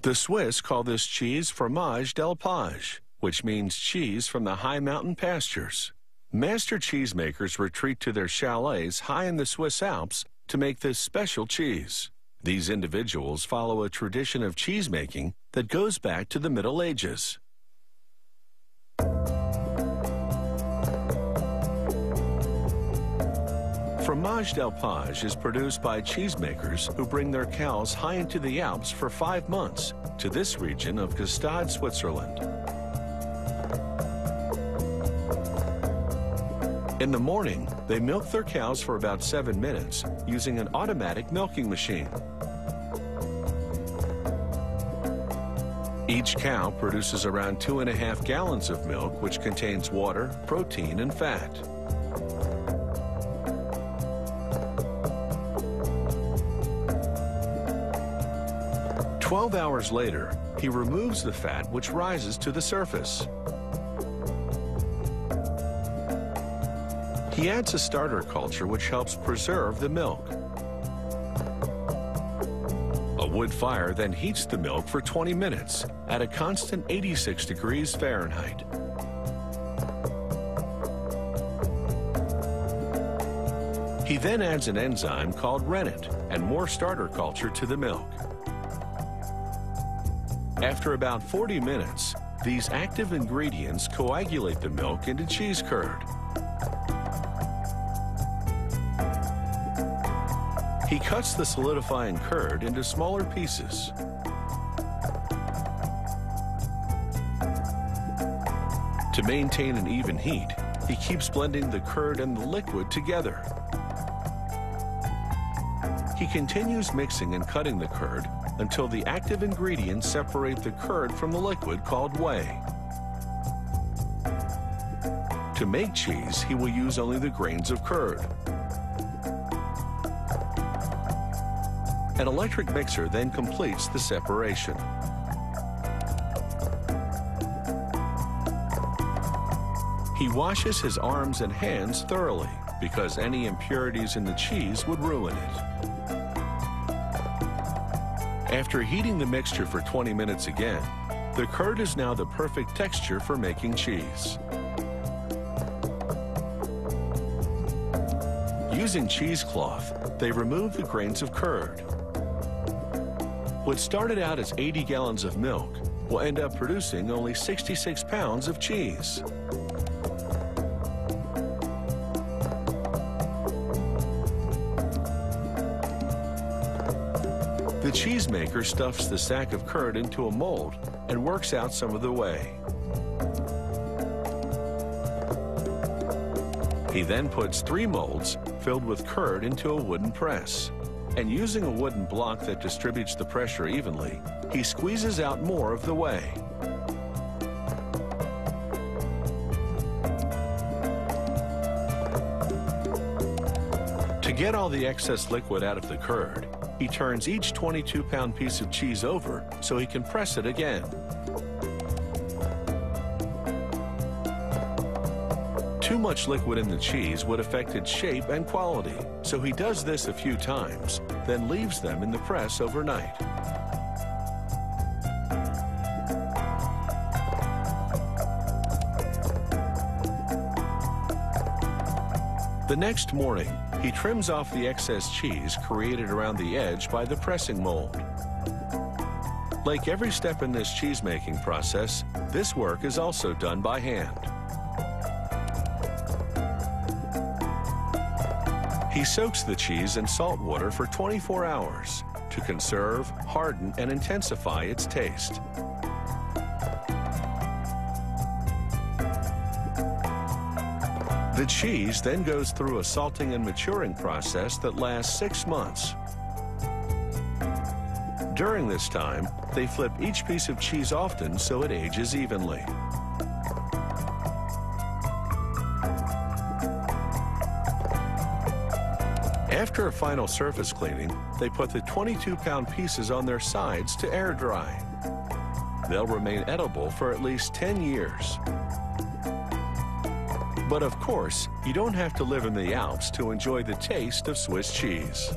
The Swiss call this cheese fromage d'alpage, which means cheese from the high mountain pastures. Master cheesemakers retreat to their chalets high in the Swiss Alps to make this special cheese. These individuals follow a tradition of cheesemaking that goes back to the Middle Ages. Fromage d'alpage is produced by cheesemakers who bring their cows high into the Alps for 5 months to this region of Gstaad, Switzerland. In the morning, they milk their cows for about 7 minutes using an automatic milking machine. Each cow produces around 2.5 gallons of milk, which contains water, protein, and fat. "12 hours later, he removes the fat, which rises to the surface. He adds a starter culture which helps preserve the milk. A wood fire then heats the milk for 20 minutes at a constant 86 degrees Fahrenheit. He then adds an enzyme called rennet and more starter culture to the milk. After about 40 minutes, these active ingredients coagulate the milk into cheese curd. He cuts the solidifying curd into smaller pieces. To maintain an even heat, he keeps blending the curd and the liquid together. He continues mixing and cutting the curd until the active ingredients separate the curd from the liquid called whey. To make cheese, he will use only the grains of curd. An electric mixer then completes the separation. He washes his arms and hands thoroughly because any impurities in the cheese would ruin it. After heating the mixture for 20 minutes again, the curd is now the perfect texture for making cheese. Using cheesecloth, they remove the grains of curd. What started out as 80 gallons of milk will end up producing only 66 pounds of cheese. The cheesemaker stuffs the sack of curd into a mold and works out some of the whey. He then puts 3 molds filled with curd into a wooden press. And using a wooden block that distributes the pressure evenly, he squeezes out more of the whey. To get all the excess liquid out of the curd, he turns each 22-pound piece of cheese over so he can press it again. Too much liquid in the cheese would affect its shape and quality, so he does this a few times, then leaves them in the press overnight. The next morning, he trims off the excess cheese created around the edge by the pressing mold. Like every step in this cheese-making process, this work is also done by hand. He soaks the cheese in salt water for 24 hours to conserve, harden, and intensify its taste. The cheese then goes through a salting and maturing process that lasts 6 months. During this time, they flip each piece of cheese often so it ages evenly. After a final surface cleaning, they put the 22-pound pieces on their sides to air dry. They'll remain edible for at least 10 years. But of course, you don't have to live in the Alps to enjoy the taste of Swiss cheese.